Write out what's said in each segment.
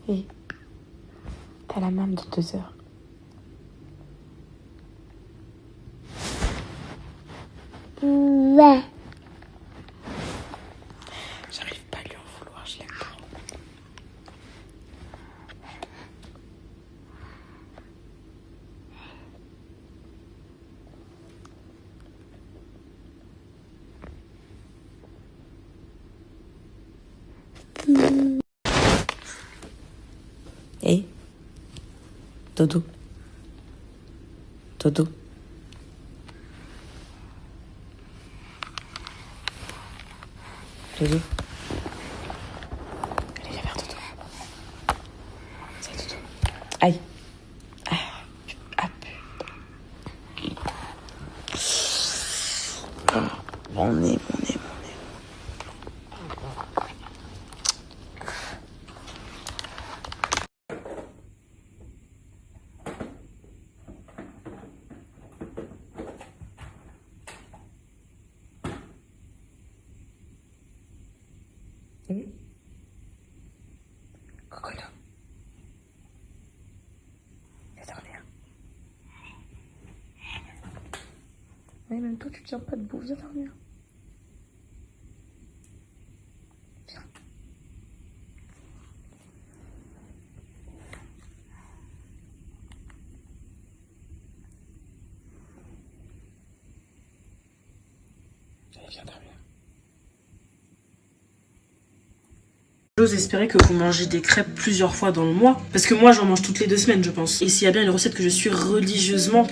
Et t'as la maman de 2 heures. Ouais. J'arrive pas à lui en vouloir, je l'aime trop. Hey, Dodo. Dodo. Dodo. Allez, viens vers Dodo. C'est Dodo. Aïe. Ah, putain. Mon nez. Cocono. Viens dormir. Oui, même toi, tu tiens pas debout. Viens dormir. Viens. Allez, viens dormir. J'ose espérer que vous mangez des crêpes plusieurs fois dans le mois. Parce que moi, j'en mange toutes les 2 semaines, je pense. Et s'il y a bien une recette que je suis religieusement...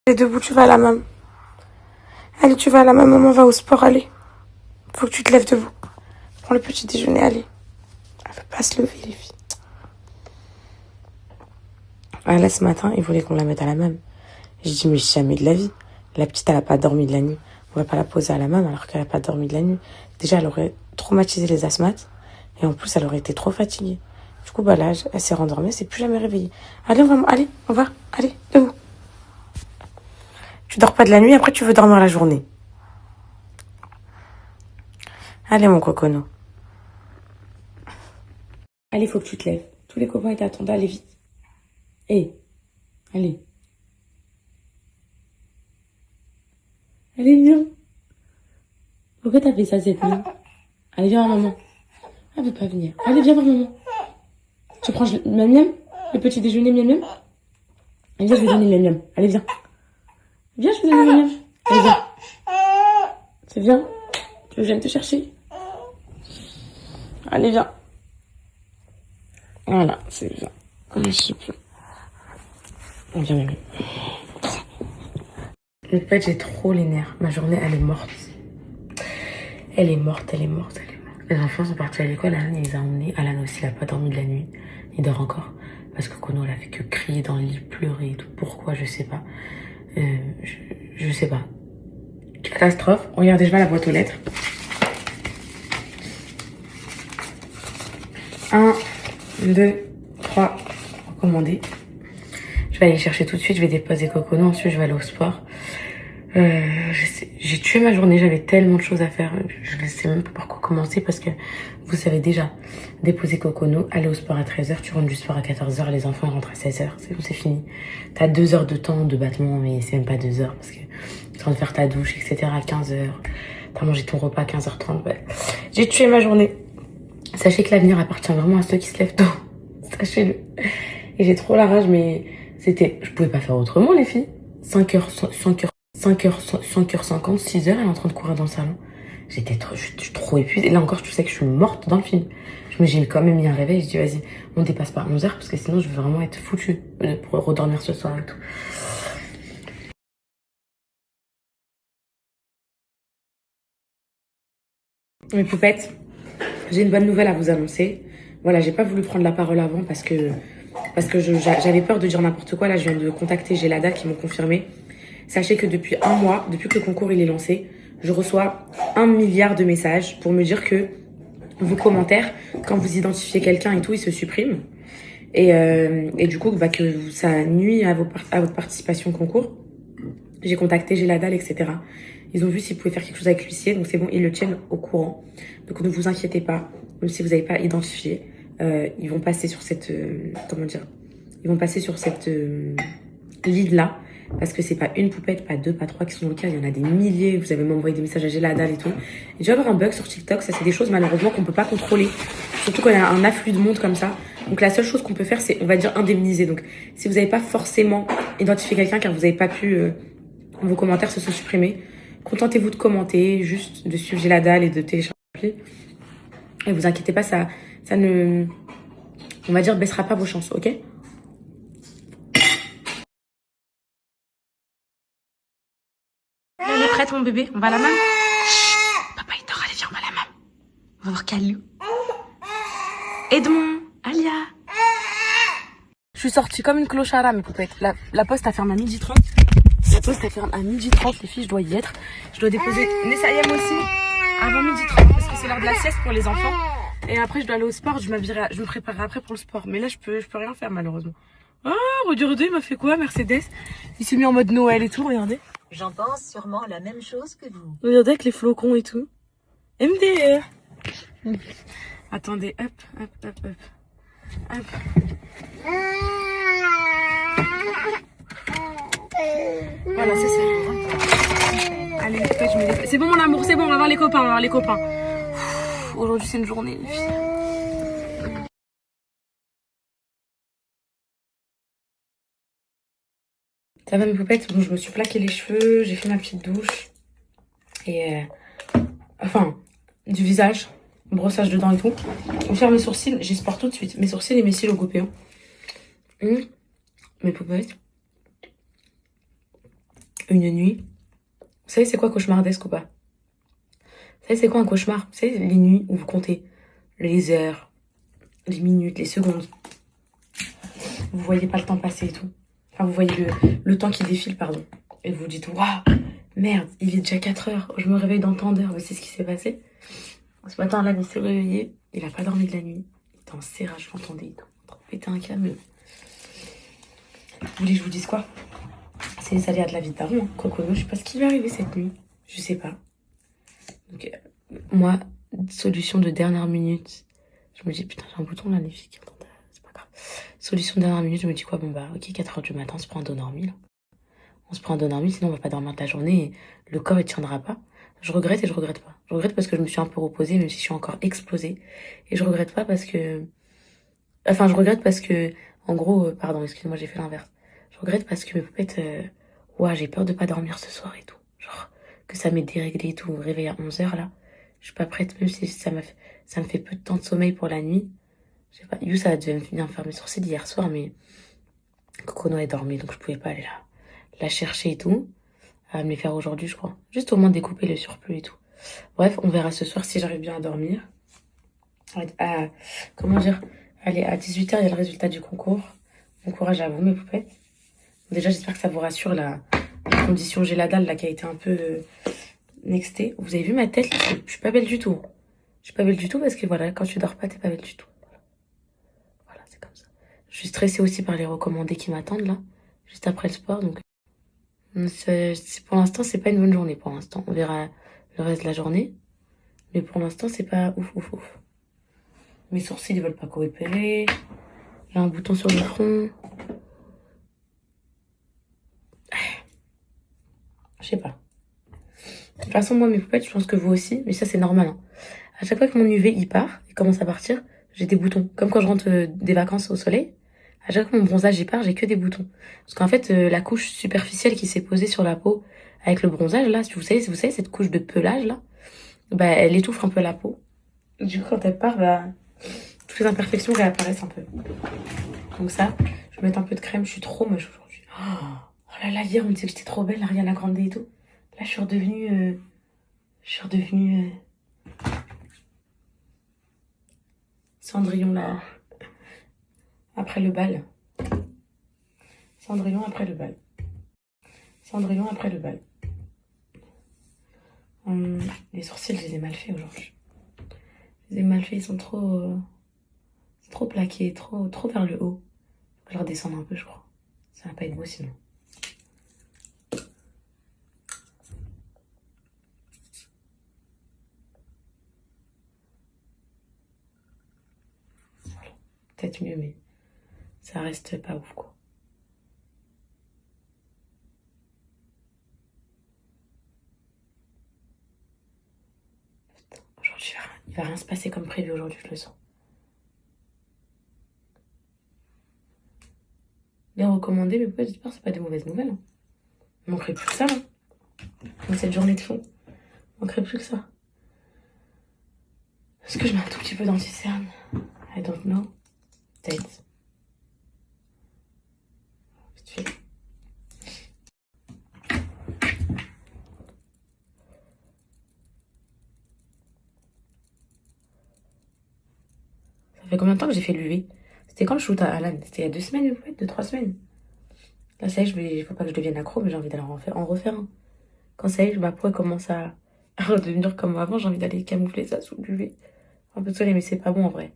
T'es debout, tu vas à la maman. Allez, tu vas à la maman, maman va au sport, allez. Faut que tu te lèves debout. Prends le petit déjeuner, allez. Elle veut pas se lever, les filles. Ah, là, ce matin, il voulait qu'on la mette à la maman. J'ai dit, mais jamais de la vie. La petite, elle a pas dormi de la nuit. On va pas la poser à la maman alors qu'elle a pas dormi de la nuit. Déjà, elle aurait traumatisé les asthmates. Et en plus, elle aurait été trop fatiguée. Du coup, bah là, elle s'est rendormie, elle s'est plus jamais réveillée. Allez, on va, allez, debout. Tu dors pas de la nuit, après tu veux dormir la journée. Allez, mon cocono. Allez, faut que tu te lèves. Tous les copains t'attendent, allez vite. Hé, allez. Allez, viens. Pourquoi t'as fait ça cette nuit? Allez, viens voir maman. Elle veut pas venir. Allez, viens voir maman. Tu prends le miam miam? Le petit déjeuner miam miam? Allez, viens, je vais donner le miam miam. Allez, viens. Viens, je vais donner le miam miam. Allez, viens. C'est bien. Tu veux que je vienne te chercher? Allez, viens. Voilà, c'est bien. Je sais plus. Viens, miam miam. En fait, j'ai trop les nerfs. Ma journée, elle est morte. Elle est morte. Les enfants sont partis à l'école. Alan, il les a emmenés. Alan aussi, il a pas dormi de la nuit. Il dort encore. Parce que Kono, elle a fait que crier dans le lit, pleurer et tout. Pourquoi, je sais pas. Je sais pas. Catastrophe. Regardez, je vais à la boîte aux lettres. 1, 2, 3. Recommandé. Je vais aller chercher tout de suite. Je vais déposer Cocono. Ensuite, je vais aller au sport. J'ai tué ma journée, j'avais tellement de choses à faire. Je ne sais même pas par quoi commencer parce que vous savez déjà, déposer Cocono, aller au sport à 13h, tu rentres du sport à 14h, les enfants ils rentrent à 16h, c'est fini. T'as 2 heures de temps de battement, mais c'est même pas 2 heures parce que tu es en train de faire ta douche, etc. à 15h. T'as mangé ton repas à 15h30. Ouais. J'ai tué ma journée. Sachez que l'avenir appartient vraiment à ceux qui se lèvent tôt. Sachez-le. Et j'ai trop la rage, mais je pouvais pas faire autrement les filles. 5h, 5h50, 6h, elle est en train de courir dans le salon. Je suis trop épuisée. Là encore, je sais que je suis morte dans le film. J'ai quand même mis un réveil. Je dis, vas-y, on dépasse pas 11h parce que sinon, je vais vraiment être foutue pour redormir ce soir et tout. Mes poupettes, j'ai une bonne nouvelle à vous annoncer. Voilà, j'ai pas voulu prendre la parole avant parce que j'avais peur de dire n'importe quoi. Là, je viens de contacter Gelada qui m'ont confirmé. Sachez que depuis un mois, depuis que le concours il est lancé, je reçois 1 milliard de messages pour me dire que vos commentaires, quand vous identifiez quelqu'un et tout, ils se suppriment. Et du coup, que ça nuit à votre participation au concours. J'ai contacté J'ai la dalle, etc. Ils ont vu s'ils pouvaient faire quelque chose avec l'huissier, donc c'est bon, ils le tiennent au courant. Donc ne vous inquiétez pas, même si vous n'avez pas identifié, ils vont passer sur cette... comment dire, ils vont passer sur cette lead-là, parce que c'est pas une poupette, pas deux, pas trois qui sont dans le cas, il y en a des milliers. Vous avez même envoyé des messages à J'ai la dalle et tout. Et je vais avoir un bug sur TikTok, ça c'est des choses malheureusement qu'on peut pas contrôler, surtout quand il y a un afflux de monde comme ça. Donc la seule chose qu'on peut faire, c'est, on va dire, indemniser. Donc si vous n'avez pas forcément identifié quelqu'un car vous n'avez pas pu, vos commentaires se sont supprimés, contentez-vous de commenter, juste de suivre J'ai la dalle et de télécharger l'appli. Et vous inquiétez pas, ça ne, on va dire, baissera pas vos chances, ok? Elle est prête, mon bébé. On va à la main. Papa, il dort. Allez, viens, on va à la main. On va voir Calou. Edmond, Alia. Je suis sortie comme une clochard, mes poupettes. La poste, elle ferme à 12h30. La poste, elle ferme à 12h30. Les filles, je dois y être. Je dois déposer Nessayem aussi avant 12h30 parce que c'est l'heure de la sieste pour les enfants. Et après, je dois aller au sport. Je me préparerai après pour le sport. Mais là, je peux rien faire, malheureusement. Oh, regardez, il m'a fait quoi, Mercedes? Il s'est mis en mode Noël et tout, regardez. J'en pense sûrement la même chose que vous. Regardez avec les flocons et tout. MDR. Attendez, hop, hop, hop, hop. Hop. Voilà, c'est ça. Allez, je me dépêche. C'est bon, mon amour, c'est bon, on va voir les copains, Aujourd'hui, c'est une journée, les filles. Ça va, mes poupettes? Bon, je me suis plaqué les cheveux, j'ai fait ma petite douche. Et enfin, du visage, brossage de dents et tout. Je vais faire mes sourcils, j'espère tout de suite. Mes sourcils et mes cils au coupé. Mes poupettes. Une nuit. Vous savez c'est quoi cauchemardesque ou pas? Vous savez c'est quoi un cauchemar? Vous savez les nuits où vous comptez les heures, les minutes, les secondes. Vous voyez pas le temps passer et tout. Enfin, vous voyez le temps qui défile, pardon. Et vous vous dites, waouh, merde, il est déjà 4h. Je me réveille dans tant d'heures. Mais c'est ce qui s'est passé. Ce matin, là, il s'est réveillé. Il a pas dormi de la nuit. Il était en serrage, je l'entendais. Il était en train de péter un câble. Vous voulez que je vous dise quoi? C'est les aléas de la vie de daron. Cocono, je sais pas ce qui lui est arrivé cette nuit. Je sais pas. Donc, moi, solution de dernière minute. Je me dis, putain, j'ai un bouton là, les filles qui entendent. C'est pas grave. Solution de dernière minute, je me dis quoi? Bon, bah, ok, 4h du matin, on se prend un Donormil là. On se prend un Donormil, sinon on va pas dormir de la journée et le corps il tiendra pas. Je regrette et je regrette pas. Je regrette parce que je me suis un peu reposée, même si je suis encore explosée. Et je regrette pas parce que... Enfin, je regrette parce que... En gros, pardon, excusez-moi, j'ai fait l'inverse. Je regrette parce que mes poupettes... Ouais, j'ai peur de pas dormir ce soir et tout. Genre, que ça m'ait déréglé et tout. Réveil à 11h là. Je suis pas prête, même si ça me fait peu de temps de sommeil pour la nuit. Je sais pas, ça devait venir me faire mes sourcils hier soir, mais... Cocono est dormi, donc je pouvais pas aller là. La chercher et tout. Elle va me les faire aujourd'hui, je crois. Juste au moins découper le surplus et tout. Bref, on verra ce soir si j'arrive bien à dormir. Comment dire? Allez, à 18h, il y a le résultat du concours. Bon courage à vous, mes poupettes. Déjà, j'espère que ça vous rassure la condition J'ai la dalle, là, qui a été un peu nextée. Vous avez vu ma tête, là? Je suis pas belle du tout. Je suis pas belle du tout parce que, voilà, quand tu dors pas, t'es pas belle du tout. Voilà, c'est comme ça. Je suis stressée aussi par les recommandés qui m'attendent, là. Juste après le sport, donc... Pour l'instant, c'est pas une bonne journée, pour l'instant. On verra le reste de la journée. Mais pour l'instant, c'est pas ouf. Mes sourcils, ils veulent pas coopérer. J'ai un bouton sur le front. Je sais pas. De toute façon, moi, mes poupettes, je pense que vous aussi. Mais ça, c'est normal. Hein. À chaque fois que mon UV, il part, il commence à partir, j'ai des boutons. Comme quand je rentre des vacances au soleil. À chaque fois que mon bronzage, il part, j'ai que des boutons. Parce qu'en fait, la couche superficielle qui s'est posée sur la peau avec le bronzage, là, vous savez, cette couche de pelage, là, bah, elle étouffe un peu la peau. Du coup, quand elle part, bah, toutes les imperfections réapparaissent un peu. Donc ça, je vais mettre un peu de crème. Je suis trop moche aujourd'hui. Oh là là, hier, on me disait que j'étais trop belle, Ariana Grande et tout. Là, je suis redevenue... Cendrillon, là. Après le bal. Cendrillon après le bal. Les sourcils, je les ai mal faits aujourd'hui. Je les ai mal faits, ils sont trop plaqués, trop vers le haut. Faut que je redescende un peu, je crois. Ça va pas être beau sinon. Voilà. Peut-être mieux, mais ça reste pas ouf, quoi. Aujourd'hui, il va rien se passer comme prévu aujourd'hui, je le sens. Les recommander, mais peut-être, j'espère que c'est pas des mauvaises nouvelles. Hein. Il manquerait plus que ça, là. Dans cette journée de fond. Il manquerait plus que ça. Est-ce que je mets un tout petit peu d'anti-cerne? I don't know. Peut-être. Vite fait. Ça fait combien de temps que j'ai fait l'UV? C'était quand le shoot à Alan? C'était il y a 2 semaines, peut-être 2-3 semaines. Là, ça y est, il faut pas que je devienne accro, mais j'ai envie d'aller en refaire un. Quand ça y est, ma peau commence à redevenir comme avant, j'ai envie d'aller camoufler ça sous l'UV. Un peu de soleil, mais c'est pas bon en vrai.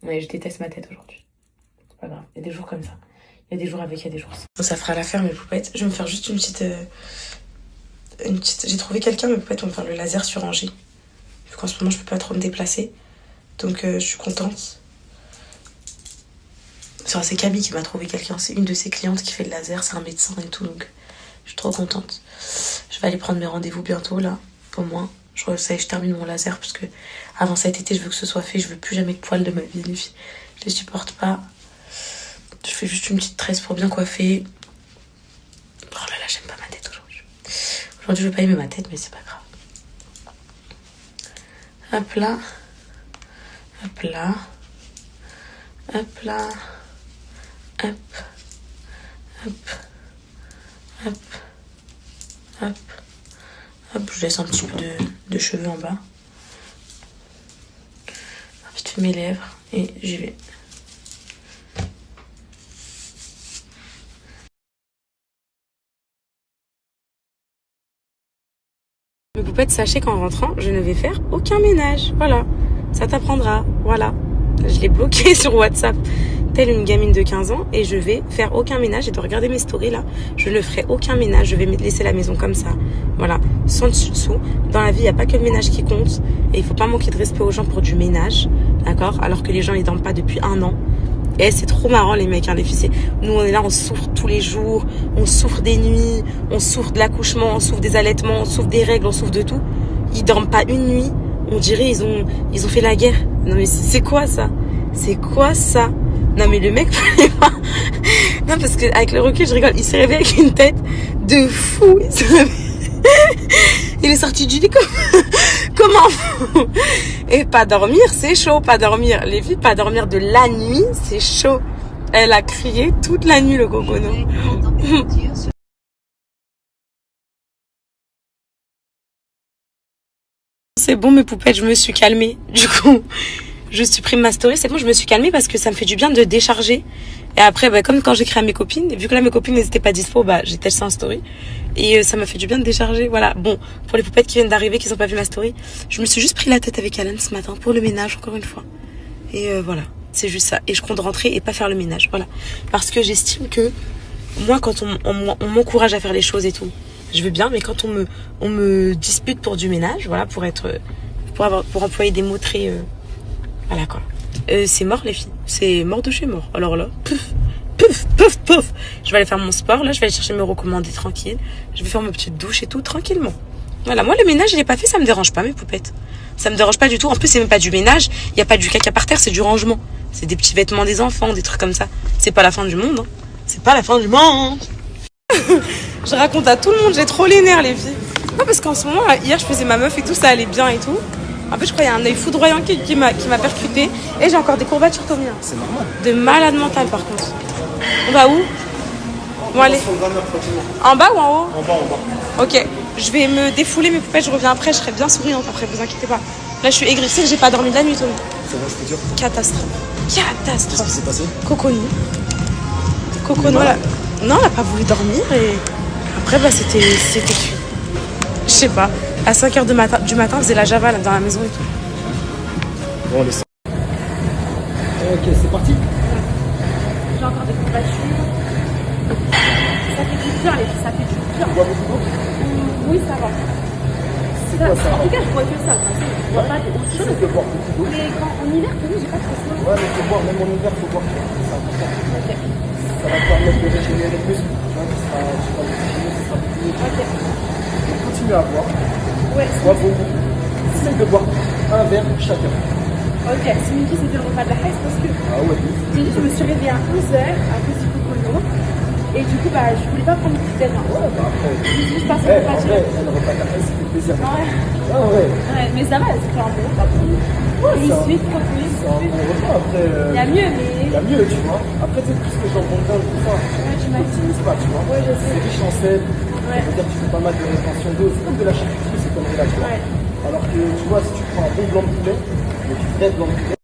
Ouais, je déteste ma tête aujourd'hui. C'est pas grave, il y a des jours comme ça. Il y a des jours avec, il y a des jours sans. Ça fera l'affaire, mes poupettes. Je vais me faire juste une petite... J'ai trouvé quelqu'un, mes poupettes, vont me faire le laser sur Angers. Vu qu'en ce moment, je peux pas trop me déplacer. Donc, je suis contente. C'est Camille qui m'a trouvé quelqu'un. C'est une de ses clientes qui fait le laser. C'est un médecin et tout. Donc, je suis trop contente. Je vais aller prendre mes rendez-vous bientôt, là. Au moins. Ça y est, je termine mon laser. Parce que avant cet été, je veux que ce soit fait. Je veux plus jamais de poils de ma vie, les filles. Je les supporte pas. Je fais juste une petite tresse pour bien coiffer. Oh là là, j'aime pas ma tête aujourd'hui. Aujourd'hui, je veux pas aimer ma tête, mais c'est pas grave. Hop là. Hop là. Hop là. Hop. Hop. Hop. Hop. Hop. Je laisse un petit peu de cheveux en bas. Vite fait mes lèvres. Et j'y vais. Mes poupettes, sachez qu'en rentrant, je ne vais faire aucun ménage. Voilà. Ça t'apprendra. Voilà. Je l'ai bloqué sur WhatsApp, telle une gamine de 15 ans, et je vais faire aucun ménage. Et de regarder mes stories là, je ne ferai aucun ménage. Je vais laisser la maison comme ça. Voilà. Sans dessus-dessous. Dans la vie, il n'y a pas que le ménage qui compte. Et il faut pas manquer de respect aux gens pour du ménage. D'accord? Alors que les gens, ils dorment pas depuis 1 an. Et c'est trop marrant les mecs, hein, les filles. Nous on est là, on souffre tous les jours, on souffre des nuits, on souffre de l'accouchement, on souffre des allaitements, on souffre des règles, on souffre de tout. Ils dorment pas une nuit, on dirait ils ont fait la guerre. Non mais c'est quoi ça? C'est quoi ça? Non mais le mec, non parce que avec le recul je rigole, il s'est réveillé avec une tête de fou. Il est sorti du lit comment? Et pas dormir, c'est chaud, pas dormir. Les filles, pas dormir de la nuit, c'est chaud. Elle a crié toute la nuit, le cocono. C'est bon, mes poupettes, je me suis calmée. Du coup, je supprime ma story. C'est bon, je me suis calmée parce que ça me fait du bien de décharger. Et après, bah, comme quand j'écris à mes copines, vu que là, mes copines n'étaient pas dispo, bah, j'ai testé en story. Et ça m'a fait du bien de décharger. Voilà. Bon, pour les poupettes qui viennent d'arriver, qui n'ont pas vu ma story, je me suis juste pris la tête avec Alan ce matin pour le ménage, encore une fois. Et voilà. C'est juste ça. Et je compte rentrer et pas faire le ménage. Voilà. Parce que j'estime que moi, quand on m'encourage à faire les choses et tout, je veux bien, mais quand on me dispute pour du ménage, voilà, pour employer des mots très, voilà quoi. C'est mort les filles, c'est mort de chez mort. Alors là, pouf, pouf, pouf, pouf. Je vais aller faire mon sport, là je vais aller chercher mes recommandés tranquille. Je vais faire ma petite douche et tout tranquillement. Voilà, moi le ménage il est pas fait, ça me dérange pas mes poupettes. Ça me dérange pas du tout. En plus c'est même pas du ménage, il y a pas du caca par terre, c'est du rangement. C'est des petits vêtements des enfants, des trucs comme ça. C'est pas la fin du monde. Hein. C'est pas la fin du monde. Je raconte à tout le monde, j'ai trop les nerfs les filles. Non parce qu'en ce moment, là, hier je faisais ma meuf et tout, ça allait bien et tout. En fait je crois qu'il y a un œil foudroyant qui m'a percuté. Et j'ai encore des courbatures comme ça. C'est normal. De malade mental par contre. On va où? Bon allez. En bas ou en haut? En bas. Ok, je vais me défouler mes poupées, je reviens après, je serai bien souriante après, vous inquiétez pas. Là je suis aigrie, c'est que j'ai pas dormi de la nuit Tommy. Ça va, je peux dire. Catastrophe. Qu'est-ce qui s'est passé? Coconou. Coconou, voilà. Non, elle a pas voulu dormir et après, bah, c'était cuit. Je sais pas. À 5h du matin, on faisait la java là, dans la maison et tout. Bon, les... Ok, c'est parti. J'ai encore des courbatures. Ça fait du bien, les filles, ça fait du bien. Tu bois beaucoup d'eau? Oui, ça va. C'est quoi ça? En tout cas, je bois que ça. Je bois pas d'autre chose. Tu peux boire beaucoup d'eau. Mais en hiver, pour nous, j'ai pas trop soin. Ouais, mais faut boire, même en hiver, faut boire. C'est important. Ça va te permettre de régénérer plus. Tu vas oxygéner, ça sera beaucoup mieux. Ok. Continue à boire. Ouais. Bois beaucoup. Essaye de boire un verre chacun. Ok, ce midi, c'était le repas de la haine parce que Ah ouais. je me suis réveillée à 11h à cause du cocono. Et du coup, bah, je voulais pas prendre beaucoup d'aide. Ouais, bah après. Je passe Eh, au repas en de vrai, le repas de la haine, c'était plaisir. Ouais. Ah ouais. Ouais, mais ça va, c'est fait un bon repas. Oui, suite, protéines. C'est un bon repas. Après. Il y a mieux, mais. Il y a mieux, tu vois. Après, c'est tout ce que j'en prends dedans, tout ça. Ouais, tu m'as dit. C'est pas, tu vois. Ouais, je sais. C'est riche en sel. Ouais. Ça veut dire que tu fais pas mal de rétention d'eau. C'est comme de la charcuterie, c'est comme de la, tu vois. Ouais. Alors que, tu vois, si tu prends un bon blanc de poulet, mais du vrai blanc de poulet,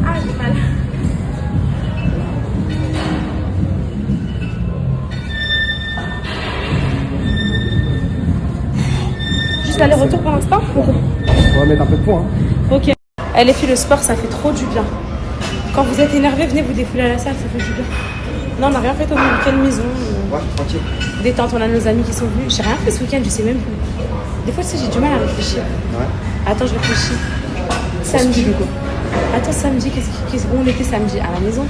Ah, j'ai mal. Juste aller-retour pour l'instant. on va mettre un peu de poids. Hein. Ok. Eh, les filles, le sport, ça fait trop du bien. Quand vous êtes énervé, venez vous défouler à la salle, ça fait du bien. Non, on n'a rien fait au week-end maison. Ouais, tranquille. Détente, on a nos amis qui sont venus. J'ai rien fait ce week-end, je sais même plus. Des fois, tu sais, j'ai du mal à réfléchir. Ouais. Attends, je réfléchis. Samedi. Attends, samedi, où on était samedi? À la maison?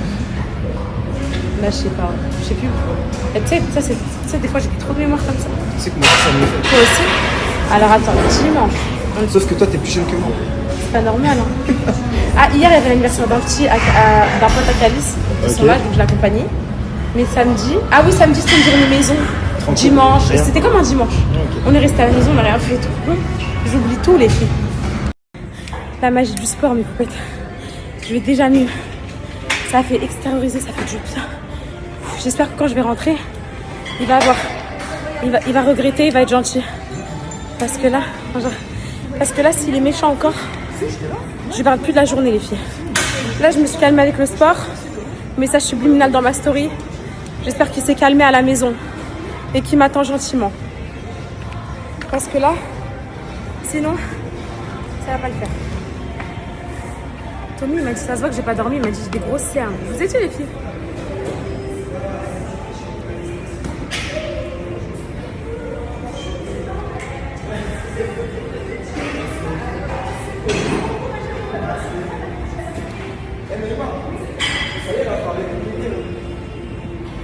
Là, je sais pas. Je sais plus. Et tu sais, ça, c'est des fois, j'ai trop de mémoire comme ça. Tu sais comment ça me fait. Toi aussi? Alors, attends, dimanche. Sauf que toi, t'es plus jeune que moi. C'est pas normal, hein. Ah, hier, il y avait l'anniversaire d'un petit, d'un pote à Calice. Ils sont Ok. là, donc je l'accompagnais. Mais samedi... Ah oui, samedi, c'était une journée maison. Tranquille. Dimanche. Rien. C'était comme un dimanche. Ok. On est resté à la maison, on n'a rien fait et tout. J'oublie tout, les filles. La magie du sport, mes poupettes. Je vais déjà mieux. Ça fait extérioriser, ça fait du bien. J'espère que quand je vais rentrer, il va avoir... Il va regretter, il va être gentil. Parce que là, s'il est méchant encore, je ne parle plus de la journée, les filles. Là, je me suis calmée avec le sport. Message subliminal dans ma story. J'espère qu'il s'est calmé à la maison et qu'il m'attend gentiment. Parce que là, sinon, ça va pas le faire. Tommy il m'a dit, ça se voit que j'ai pas dormi, il m'a dit j'ai des grosses cernes. Je vous ai dit, les filles.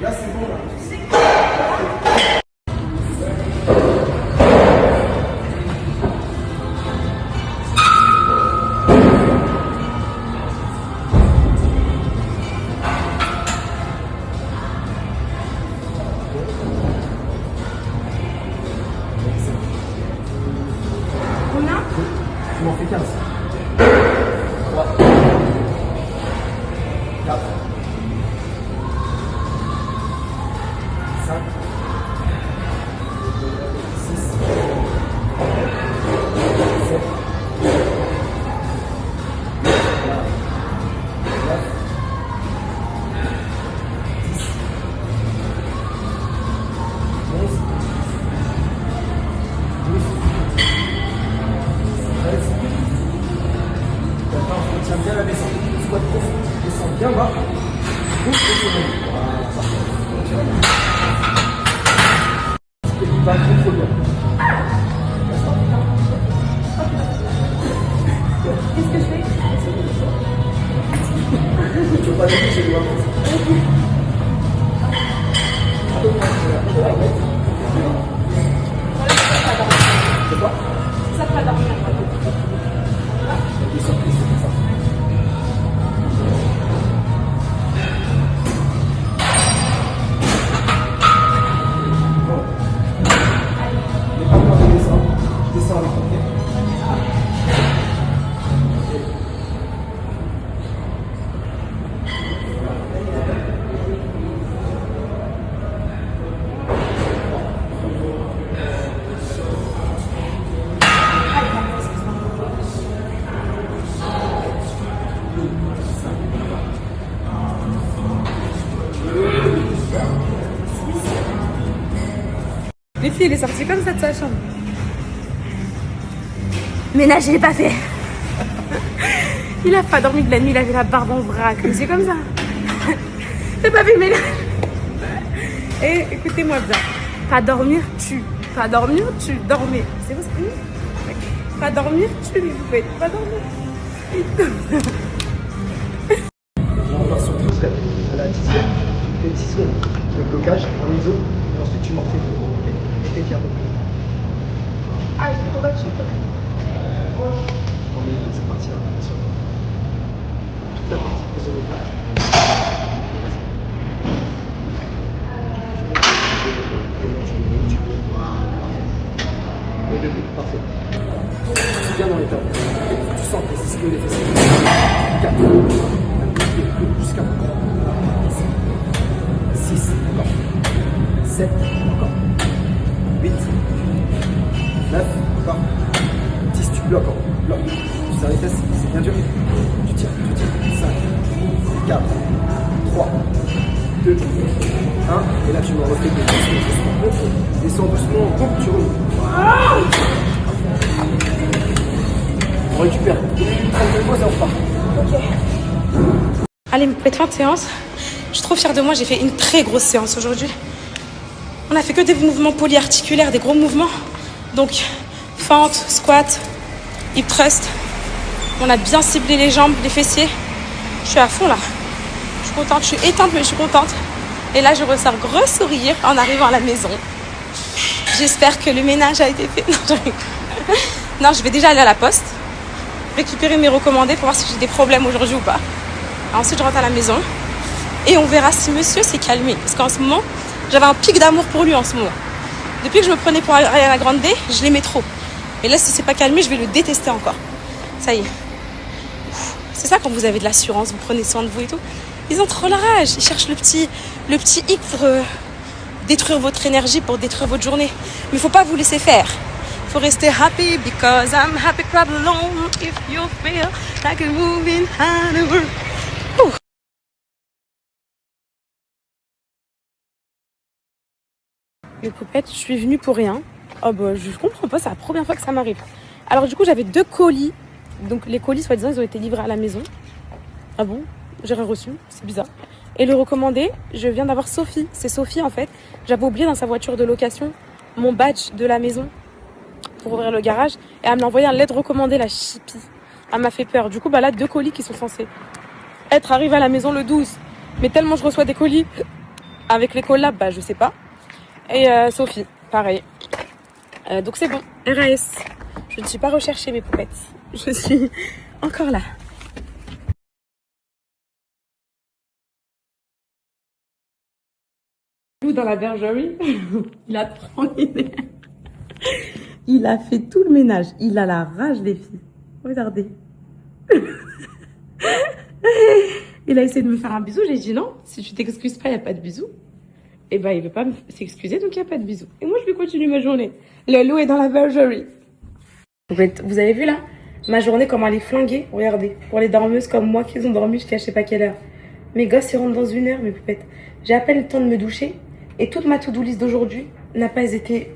Là, c'est bon, là. Combien? Tu m'en fais 15. 3. 4. 5. 6. 7. 9. 10. 11. 12. 13. Maintenant, on tient bien la descente. Squat profond. Descends bien bas. Bouge le sommet. Voilà, parfait. Et il va trop bien. Qu'est-ce que je fais? Tu veux pas dire que j'ai les mains comme ça. Les filles, il est sorti comme ça de sa chambre. Ménage, il est pas fait. Il a pas dormi de la nuit, il avait la barbe en vrac. Mais c'est comme ça. T'as pas fait le ménage. Et écoutez-moi bien. Pas dormir, tu. Pas dormir, tu. Dormez. C'est vous, c'est fini. Pas dormir, tu. Vous pouvez pas dormir. On part sur 12 reps. À la 10e, tu fais 10 secondes de blocage en iso et ensuite tu morfais. Et t'es fier de plus. Ah, il faut battre. On est cette partie-là, bien sûr. Toute la partie iso. Et debout, parfait. Bien dans les tables. Tu sens que c'est ce que les fessiers. 4. Jusqu'à 6. Encore. 7. Encore. 8. 9. Encore. 10. Tu bloques encore. Bloque. Tu serres les fesses. C'est bien dur. Tu tires. 5. 4. 3. 2. 1. Et là, tu me refais doucement. Descends doucement. Coupe, tu remontes. On récupère. 2 minutes 32 fois, ça repart. Ok. Allez, fin de séance. Je suis trop fière de moi, j'ai fait une très grosse séance aujourd'hui. On a fait que des mouvements polyarticulaires, des gros mouvements. Donc, fente, squat, hip thrust. On a bien ciblé les jambes, les fessiers. Je suis à fond là. Je suis contente, je suis éteinte mais je suis contente. Et là, je ressors gros sourire en arrivant à la maison. J'espère que le ménage a été fait. Non, je vais déjà aller à la poste, récupérer mes recommandés pour voir si j'ai des problèmes aujourd'hui ou pas. Ensuite, je rentre à la maison et on verra si monsieur s'est calmé. Parce qu'en ce moment, j'avais un pic d'amour pour lui en ce moment. Depuis que je me prenais pour Ariana Grande, je l'aimais trop. Et là, si c'est pas calmé, je vais le détester encore. Ça y est. C'est ça quand vous avez de l'assurance, vous prenez soin de vous et tout. Ils ont trop la rage. Ils cherchent le petit hic pour détruire votre énergie, pour détruire votre journée. Mais il faut pas vous laisser faire. Il faut rester happy because I'm happy crowd alone. If you feel like you're moving handover. Les poupettes, je suis venue pour rien. Oh bah je comprends pas, c'est la première fois que ça m'arrive. Alors du coup j'avais 2 colis. Donc les colis soi-disant ils ont été livrés à la maison. Ah bon? J'ai rien reçu, c'est bizarre. Et le recommandé, je viens d'avoir Sophie. C'est Sophie en fait. J'avais oublié dans sa voiture de location mon badge de la maison pour ouvrir le garage. Et elle m'a envoyé un LED recommandé, la chippie. Elle m'a fait peur. Du coup bah là 2 colis qui sont censés être arrivés à la maison le 12. Mais tellement je reçois des colis avec les collabs, bah je sais pas. Et Sophie, pareil. Donc c'est bon, RAS. Je ne suis pas recherchée mes poupettes. Je suis encore là. Dans la bergerie, il a trop énervé. Il a fait tout le ménage. Il a la rage des filles. Regardez. Il a essayé de me faire un bisou. J'ai dit non, si tu t'excuses pas, il n'y a pas de bisou. Et ben il veut pas s'excuser, donc il n'y a pas de bisou. Et moi, je vais continuer ma journée. Le loup est dans la bergerie. Vous avez vu là ma journée, comment elle est flinguée. Regardez, pour les dormeuses comme moi qui ont dormi jusqu'à je sais pas quelle heure. Mes gosses, ils rentrent dans 1 heure, mes poupettes. J'ai à peine le temps de me doucher. Et toute ma to-do list d'aujourd'hui n'a pas été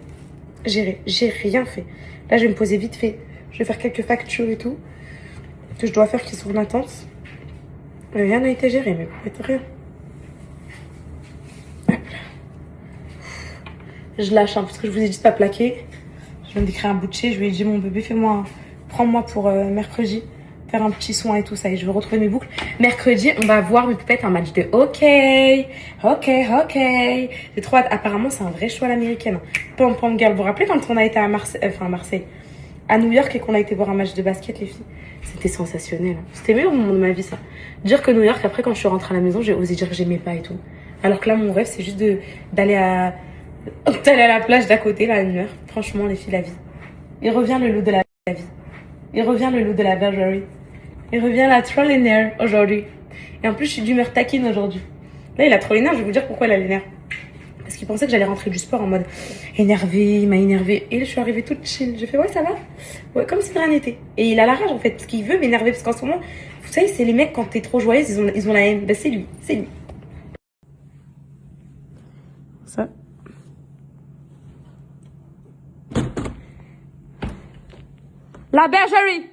gérée. J'ai rien fait. Là, je vais me poser vite fait. Je vais faire quelques factures et tout que je dois faire qui sont en attente. Rien n'a été géré, mais poupettes, rien. Je lâche, hein, parce que je vous ai dit de pas plaquer. Je viens d'écrire un bout de chez. Je lui ai dit, mon bébé, prends-moi pour mercredi. Faire un petit soin et tout ça. Et je vais retrouver mes boucles. Mercredi, on va voir, mes poupettes, un match de hockey. J'ai trop hâte. Apparemment, c'est un vrai show à l'américaine. Pom Pom Girl. Vous vous rappelez quand on a été à Marseille, à New York, et qu'on a été voir un match de basket, les filles? C'était sensationnel. C'était le meilleur moment de ma vie, ça. Dire que New York, après, quand je suis rentrée à la maison, j'ai osé dire que j'aimais pas et tout. Alors que là, mon rêve, c'est juste d'aller à la plage d'à côté, là, à 1 heure. Franchement, les filles, la vie. Il revient le loup de la vie. Il revient le loup de la bergerie. Il revient la troll les nerfs aujourd'hui. Et en plus, je suis d'humeur taquine aujourd'hui. Là, il a trop les nerfs. Je vais vous dire pourquoi il a les nerfs. Parce qu'il pensait que j'allais rentrer du sport en mode énervé, il m'a énervé. Et là, je suis arrivée toute chill. J'ai fait, ouais, ça va? Ouais, comme si de rien n'était. Et il a la rage, en fait, parce qu'il veut m'énerver. Parce qu'en ce moment, vous savez, c'est les mecs, quand t'es trop joyeuse, ils ont la haine. Ben, c'est lui. C'est lui. Ça. La bergerie.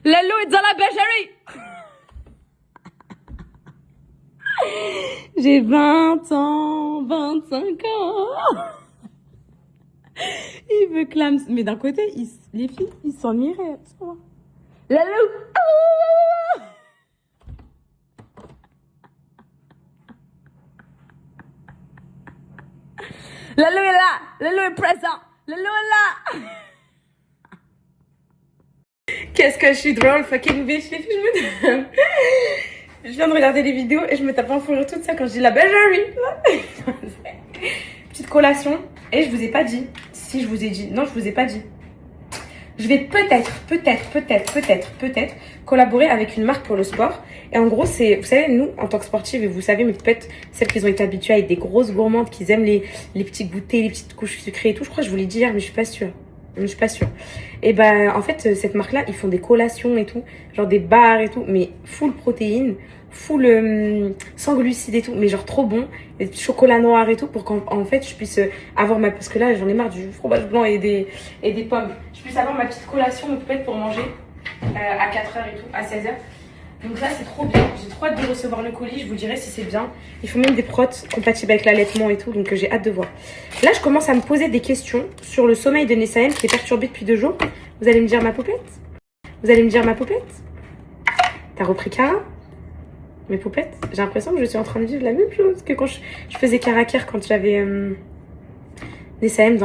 Lalo est dans la bergerie. J'ai 20 ans, 25 ans. Il veut clame. Mais d'un côté, les filles, ils s'ennuieraient. Lalo. Lalo est là. Lalo est présent. Lalo est là. Qu'est-ce que je suis drôle, fucking bitch. Les filles, je viens de regarder les vidéos et je me tape en fou toute ça quand je dis la bergerie. Petite collation. Et je vous ai pas dit. Si, je vous ai dit. Non, je vous ai pas dit. Je vais peut-être collaborer avec une marque pour le sport. Et en gros, c'est, vous savez, nous, en tant que sportives, et vous savez, mais peut-être celles qui ont été habituées à être des grosses gourmandes, qui aiment les petits goûters, les petites couches sucrées et tout. Je crois que je vous l'ai dit hier, mais je suis pas sûre. Et ben, en fait, cette marque-là, ils font des collations et tout, genre des bars et tout, mais full protéines, full sans glucides et tout, mais genre trop bon, des petits chocolats noirs et tout, pour qu'en fait, je puisse avoir parce que là, j'en ai marre du fromage blanc et des pommes. Je puisse avoir ma petite collation, peut-être pour manger à 4h et tout, à 16h. Donc là, c'est trop bien. J'ai trop hâte de recevoir le colis. Je vous dirai si c'est bien. Il faut même des protes compatibles avec l'allaitement et tout. Donc j'ai hâte de voir. Là, je commence à me poser des questions sur le sommeil de Nessahem qui est perturbé depuis 2 jours. Vous allez me dire ma poupette? T'as repris Cara? Mes poupettes? J'ai l'impression que je suis en train de vivre la même chose que quand je faisais Caracar quand j'avais Nessahem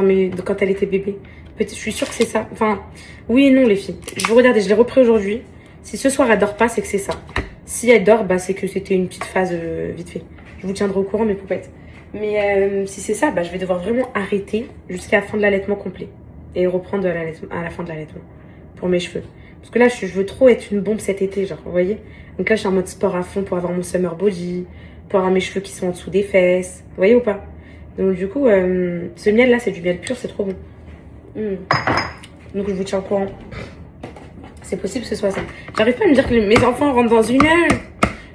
quand elle était bébé. Je suis sûre que c'est ça. Enfin, oui et non, les filles. Je vous regardez, je l'ai repris aujourd'hui. Si ce soir elle dort pas, c'est que c'est ça. Si elle dort, bah c'est que c'était une petite phase vite fait. Je vous tiendrai au courant, mes poupettes. Mais si c'est ça, bah je vais devoir vraiment arrêter jusqu'à la fin de l'allaitement complet. Et reprendre à la fin de l'allaitement. Pour mes cheveux. Parce que là, je veux trop être une bombe cet été, genre, vous voyez. Donc là, je suis en mode sport à fond pour avoir mon summer body. Pour avoir mes cheveux qui sont en dessous des fesses. Vous voyez ou pas? Donc du coup, ce miel là, c'est du miel pur, c'est trop bon. Donc je vous tiens au courant. C'est possible que ce soit ça. J'arrive pas à me dire que mes enfants rentrent dans 1 heure.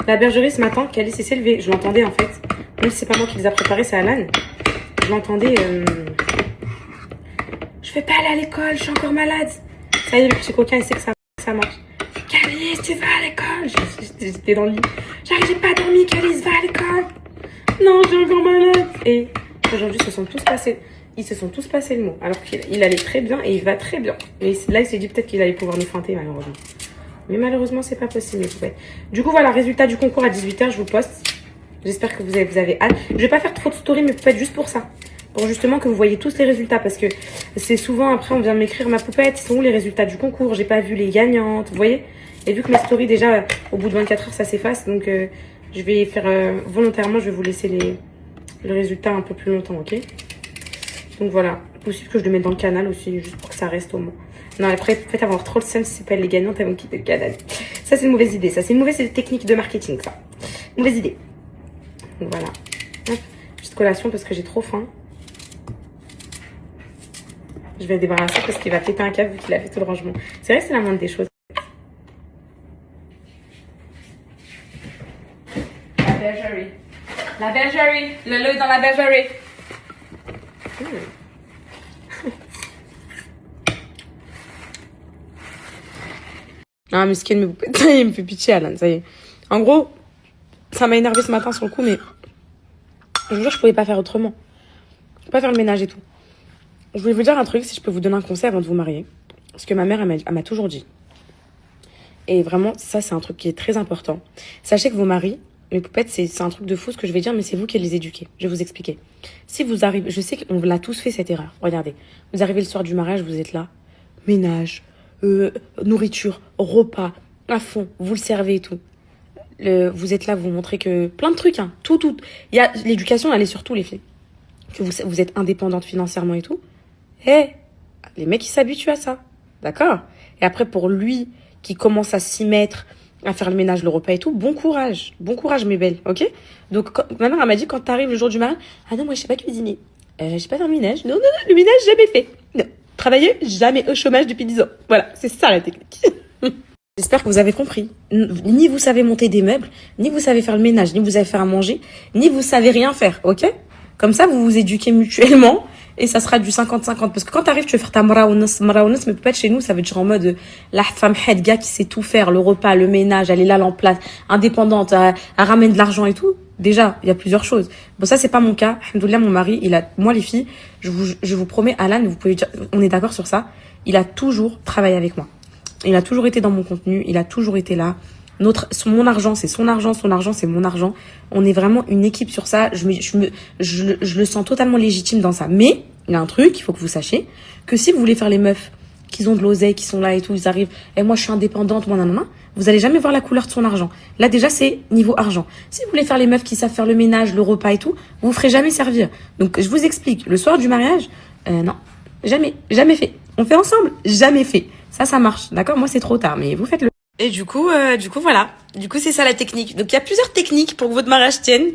La bergerie ce matin, Calice s'est levée. Je l'entendais en fait. Même si c'est pas moi qui les a préparés, c'est Alan. Je l'entendais. Je vais pas aller à l'école, je suis encore malade. Ça y est, le petit coquin, il sait que ça marche. Calice, tu vas à l'école? J'étais dans le lit. J'arrivais pas à dormir, Calice, va à l'école. Non, je suis encore malade. Et aujourd'hui, ils se sont tous passés le mot. Alors qu'il allait très bien et il va très bien. Et là, il s'est dit peut-être qu'il allait pouvoir nous feinter, malheureusement. Mais malheureusement, c'est pas possible. Du coup, voilà, résultat du concours à 18h, je vous poste. J'espère que vous avez hâte. Je vais pas faire trop de story, mais peut-être juste pour ça. Pour justement que vous voyez tous les résultats. Parce que c'est souvent, après, on vient m'écrire ma poupette. Ils sont où les résultats du concours? J'ai pas vu les gagnantes, vous voyez? Et vu que mes stories, déjà, au bout de 24 heures, ça s'efface. Donc, je vais faire volontairement, je vais vous laisser le résultat un peu plus longtemps, ok? Donc voilà, possible que je le mette dans le canal aussi, juste pour que ça reste au moins. Non, après, en fait, avoir trop le seum si c'est pas les gagnantes, elles vont quitter le canal. Ça, c'est une mauvaise idée. Ça, c'est une mauvaise technique de marketing, ça. Mauvaise idée. Donc voilà. Hop, petite collation parce que j'ai trop faim. Je vais le débarrasser parce qu'il va péter un câble vu qu'il a fait tout le rangement. C'est vrai que c'est la moindre des choses. La bergerie. La bergerie. Le lait dans la bergerie. Ah, miskin, mais vous... Ça y est, il me fait pitié, Alan, ça y est. En gros, ça m'a énervé ce matin sur le coup, mais je vous jure, je pouvais pas faire autrement. Je peux pas faire le ménage et tout. Je voulais vous dire un truc, si je peux vous donner un conseil avant de vous marier. Parce que ma mère, elle m'a toujours dit. Et vraiment, ça, c'est un truc qui est très important. Sachez que vos maris, mes poupettes, c'est un truc de fou ce que je vais dire, mais c'est vous qui les éduquez. Je vais vous expliquer. Si vous arrivez, je sais qu'on l'a tous fait cette erreur. Regardez, vous arrivez le soir du mariage, vous êtes là, ménage, nourriture, repas, à fond, vous le servez et tout. Vous êtes là, vous montrez que plein de trucs, hein, tout. Il y a l'éducation, elle est sur tout, les filles. Que vous êtes indépendante financièrement et tout. Les mecs, ils s'habituent à ça, d'accord? Et après, pour lui qui commence à s'y mettre, à faire le ménage, le repas et tout, bon courage, mes belles, ok? Donc, ma mère, elle m'a dit, quand t'arrives le jour du mariage, ah non, moi, je sais pas cuisiner. J'ai pas fait le ménage. Non, le ménage, jamais fait. Non. Travailler, jamais au chômage depuis 10 ans. Voilà, c'est ça la technique. J'espère que vous avez compris. Ni vous savez monter des meubles, ni vous savez faire le ménage, ni vous savez faire à manger, ni vous savez rien faire, ok? Comme ça, vous vous éduquez mutuellement et ça sera du 50-50. Parce que quand t'arrives, tu veux faire ta maraounas, mais peut-être chez nous, ça veut dire en mode la femme head gars qui sait tout faire, le repas, le ménage, elle est là, en place, indépendante, elle ramène de l'argent et tout. Déjà, il y a plusieurs choses. Bon, ça, c'est pas mon cas. Alhamdoulilah, mon mari, moi, les filles, je vous promets, Alan, vous pouvez dire, on est d'accord sur ça. Il a toujours travaillé avec moi. Il a toujours été dans mon contenu, il a toujours été là. Mon argent, c'est son argent, son argent, c'est mon argent. On est vraiment une équipe sur ça. Je le sens totalement légitime dans ça. Mais, il y a un truc, il faut que vous sachiez, que si vous voulez faire les meufs, qui ont de l'oseille, qui sont là et tout, ils arrivent, et moi je suis indépendante, moi nanana, vous allez jamais voir la couleur de son argent. Là déjà c'est niveau argent. Si vous voulez faire les meufs qui savent faire le ménage, le repas et tout, vous vous ferez jamais servir. Donc je vous explique, le soir du mariage, non, jamais fait. On fait ensemble, jamais fait. Ça marche, d'accord? Moi, c'est trop tard, mais vous faites-le. Et du coup, voilà. Du coup, c'est ça la technique. Donc, il y a plusieurs techniques pour que votre mariage tienne,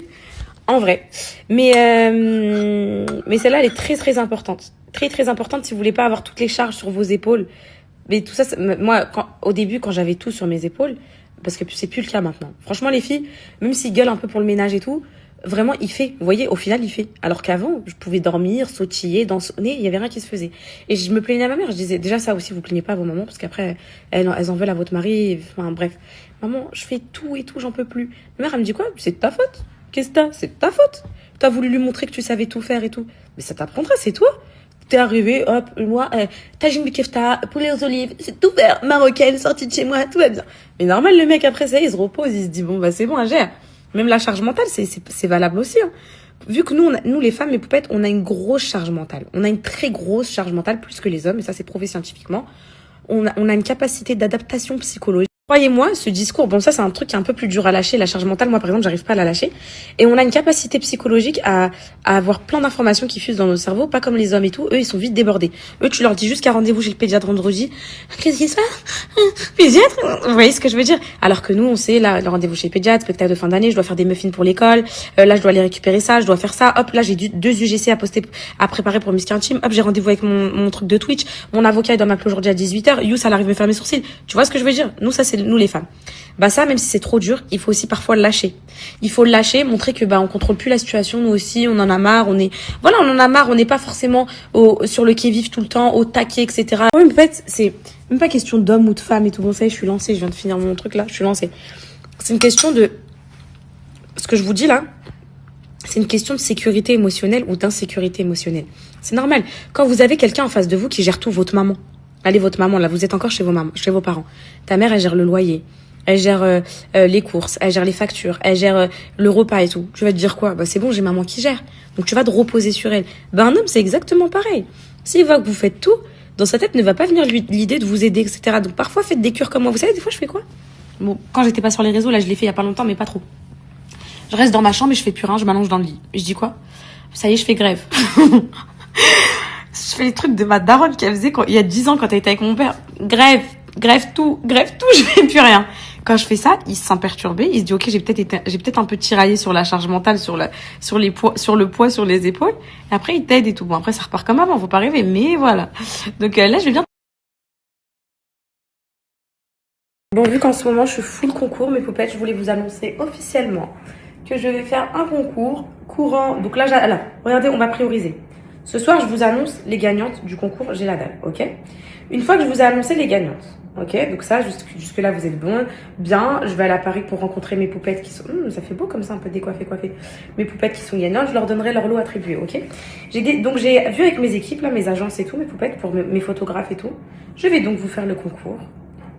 en vrai. Mais celle-là, elle est très, très importante. Très, très importante si vous voulez pas avoir toutes les charges sur vos épaules. Mais tout ça, moi, au début, quand j'avais tout sur mes épaules, parce que c'est plus le cas maintenant. Franchement, les filles, même s'ils gueulent un peu pour le ménage et tout, vraiment, il fait. Vous voyez, au final, il fait. Alors qu'avant, je pouvais dormir, sautiller, danser, il y avait rien qui se faisait. Et je me plaignais à ma mère. Je disais, déjà ça aussi, vous plaignez pas à vos mamans, parce qu'après, elles en veulent à votre mari. Enfin, bref. Maman, je fais tout et tout, j'en peux plus. Ma mère, elle me dit quoi? C'est de ta faute. Qu'est-ce que t'as? C'est de ta faute. T'as voulu lui montrer que tu savais tout faire et tout. Mais ça t'apprendra, c'est toi. T'es arrivé, hop, moi, tagine de kefta, poulet aux olives, c'est tout faire. Marocaine, sortie de chez moi, tout va bien. Mais normal, le mec, après ça, il se repose, il se dit, bon, bah, c'est bon, elle gère. Même la charge mentale, c'est valable aussi. Hein. Vu que nous, les femmes, les poupettes, on a une grosse charge mentale. On a une très grosse charge mentale, plus que les hommes, et ça, c'est prouvé scientifiquement. On a une capacité d'adaptation psychologique. Croyez-moi, ce discours, bon, ça, c'est un truc qui est un peu plus dur à lâcher. La charge mentale, moi, par exemple, j'arrive pas à la lâcher. Et on a une capacité psychologique à avoir plein d'informations qui fusent dans notre cerveau, pas comme les hommes et tout. Eux, ils sont vite débordés. Eux, tu leur dis juste qu'il y a rendez-vous chez le pédiatre vendredi. Qu'est-ce qui se passe? Pédiatre? Vous voyez ce que je veux dire? Alors que nous, on sait, là, le rendez-vous chez le pédiatre, spectacle de fin d'année, je dois faire des muffins pour l'école. Là, je dois aller récupérer ça, je dois faire ça. Hop, là, j'ai 2 UGC à préparer pour Miss Intime. Hop, j'ai rendez-vous avec mon truc de Twitch. Mon avocat, il doit m'appeler aujourd'hui à 18h. You, ça arrive à me faire mes sourcils. Tu vois ce que je veux dire? Nous, ça, c'est nous, les femmes. Bah ça, même si c'est trop dur, il faut aussi parfois le lâcher. Il faut le lâcher, montrer que on contrôle plus la situation, nous aussi, on en a marre, on en a marre, on n'est pas forcément sur le qui-vive tout le temps, au taquet, etc. Oui, en fait, c'est même pas question d'homme ou de femme et tout. Bon, ça y est, je suis lancée, je viens de finir mon truc là, je suis lancée. C'est une question de... Ce que je vous dis là, c'est une question de sécurité émotionnelle ou d'insécurité émotionnelle. C'est normal. Quand vous avez quelqu'un en face de vous qui gère tout, votre maman. Allez, votre maman, là, vous êtes encore chez vos parents. Ta mère, elle gère le loyer. Elle gère les courses, elle gère les factures, elle gère le repas et tout. Tu vas te dire quoi? Bah c'est bon, j'ai maman qui gère. Donc tu vas te reposer sur elle. Bah un homme, c'est exactement pareil. S'il voit que vous faites tout, dans sa tête ne va pas venir l'idée de vous aider, etc. Donc parfois, faites des cures comme moi. Vous savez, des fois, je fais quoi? Bon, quand j'étais pas sur les réseaux, là, je l'ai fait il y a pas longtemps, mais pas trop. Je reste dans ma chambre et je fais plus rien, je m'allonge dans le lit. Et je dis quoi? Ça y est, je fais grève. Je fais les trucs de ma daronne qu'elle faisait il y a 10 ans quand elle était avec mon père. Grève tout, je fais plus rien. Quand je fais ça, il se sent perturbé, il se dit ok, j'ai peut-être un peu tiraillé sur la charge mentale, sur le poids sur les épaules. Et après il t'aide et tout. Bon après ça repart comme avant, faut pas rêver, mais voilà. Donc là je vais bien. Bon, vu qu'en ce moment je suis full concours, mes poupettes, je voulais vous annoncer officiellement que je vais faire un concours courant. Donc là, regardez, on va prioriser. Ce soir, je vous annonce les gagnantes du concours J'ai la dalle, ok? Une fois que je vous ai annoncé les gagnantes, ok? Donc ça, jusque là, vous êtes bien. Je vais aller à Paris pour rencontrer mes poupettes qui sont... ça fait beau comme ça, un peu décoiffé, coiffé. Mes poupettes qui sont gagnantes, je leur donnerai leur lot attribué, ok? Donc j'ai vu avec mes équipes, là, mes agences et tout, mes poupettes, pour mes photographes et tout. Je vais donc vous faire le concours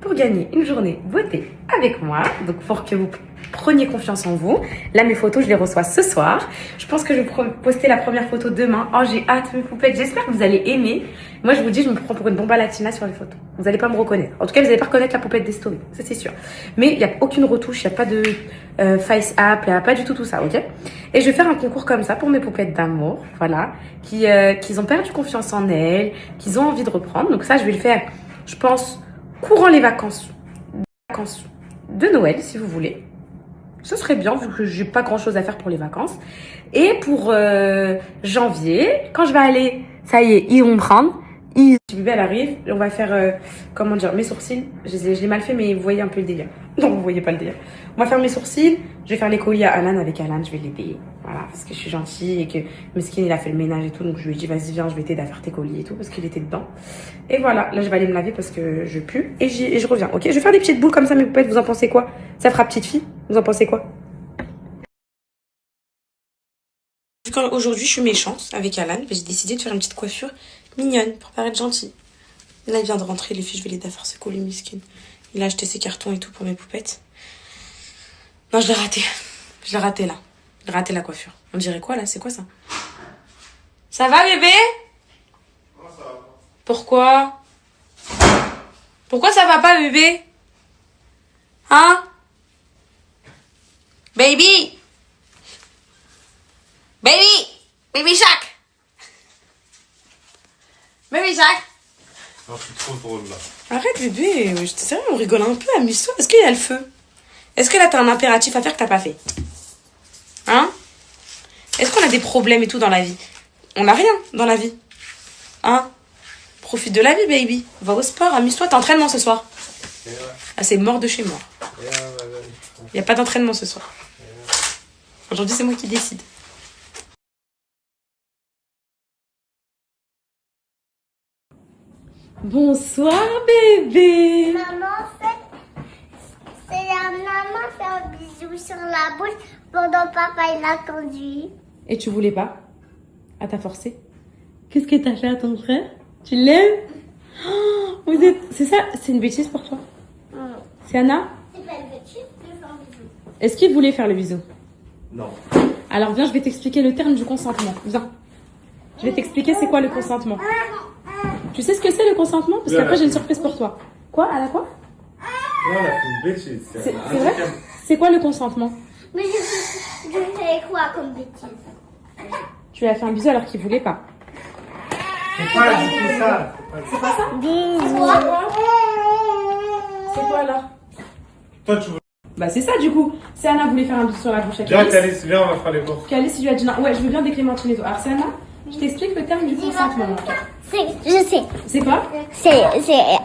pour gagner une journée beauté avec moi. Donc pour que vous preniez confiance en vous. Là, mes photos, je les reçois ce soir. Je pense que je vais poster la première photo demain. Oh, j'ai hâte, mes poupettes. J'espère que vous allez aimer. Moi, je vous dis, je me prends pour une bomba latina sur les photos. Vous n'allez pas me reconnaître. En tout cas, vous n'allez pas reconnaître la poupette des stories. Ça, c'est sûr. Mais il n'y a aucune retouche. Il n'y a pas de face app. Il n'y a pas du tout ça, ok? Et je vais faire un concours comme ça pour mes poupettes d'amour. Voilà. Qui ont perdu confiance en elles. Qui ont envie de reprendre. Donc ça, je vais le faire, je pense, courant les vacances de Noël, si vous voulez. Ce serait bien, vu que j'ai pas grand chose à faire pour les vacances. Et pour janvier, quand je vais aller, ça y est, ils vont me prendre. Bébé, elle arrive, on va faire, comment dire, mes sourcils. Je l'ai mal fait, mais vous voyez un peu le délire. Non, vous voyez pas le délire. On va faire mes sourcils, je vais faire les colis à Alan. Avec Alan, je vais l'aider. Voilà, parce que je suis gentille et que Meskin, il a fait le ménage et tout. Donc je lui ai dit, vas-y, viens, je vais t'aider à faire tes colis et tout, parce qu'il était dedans. Et voilà, là, je vais aller me laver parce que je pue. Et je reviens, ok? Je vais faire des petites boules comme ça, mes poupettes, vous en pensez quoi? Ça fera petite fille, vous en pensez quoi? Aujourd'hui, je suis méchante avec Alan. J'ai décidé de faire une petite coiffure mignonne pour paraître gentille. Là, il vient de rentrer, les filles, je vais l'aider à faire ce colis Meskin. Il a acheté ses cartons et tout pour mes poupettes. Non, je l'ai raté. Je l'ai raté, là. J'ai raté la coiffure. On dirait quoi, là? C'est quoi, ça? Ça va, bébé? Non, ça va pas. Pourquoi? Pourquoi ça va pas, bébé? Hein? Baby! Baby! Baby Shark! Baby Shark! Non, je suis trop drôle là. Arrête, bébé. Je te sérieux, on rigole un peu, amuse-toi. Est-ce qu'il y a le feu? Est-ce que là, t'as un impératif à faire que t'as pas fait? Hein? Est-ce qu'on a des problèmes et tout dans la vie? On n'a rien dans la vie. Hein? Profite de la vie, baby. Va au sport, amuse-toi. T'as entraînement ce soir? Ah, c'est mort de chez mort. Il n'y a pas d'entraînement ce soir. Aujourd'hui, c'est moi qui décide. Bonsoir, bébé. Maman c'est la maman fait un bisou sur la bouche pendant papa il a conduit. Et tu voulais pas? Ah, t'as forcé? Qu'est-ce que t'as fait à ton frère? Tu l'aimes? Oh, vous êtes... C'est ça? C'est une bêtise pour toi? C'est Anna? C'est pas une bêtise, c'est un bisou. Est-ce qu'il voulait faire le bisou? Non. Alors viens, je vais t'expliquer le terme du consentement. Viens. Je vais t'expliquer c'est quoi le consentement. Tu sais ce que c'est le consentement? Parce qu'après j'ai une surprise pour toi. Quoi? À la quoi? Non, elle a fait une bêtise. C'est vrai? C'est quoi le consentement? Mais je fais quoi comme bêtise? Tu lui as fait un bisou alors qu'il voulait pas. C'est pas du tout ça. C'est pas ça? Bisou. C'est quoi alors? Toi, tu veux. Bah c'est ça du coup. C'est Anna voulait faire un bisou sur la bouche à Viens, Calice. Calice, viens, on va faire les courses. Calice il lui a dit non. Ouais, je veux bien des clémentines et tout. Alors c'est Anna, je t'explique le terme du consentement. Je sais. C'est quoi? C'est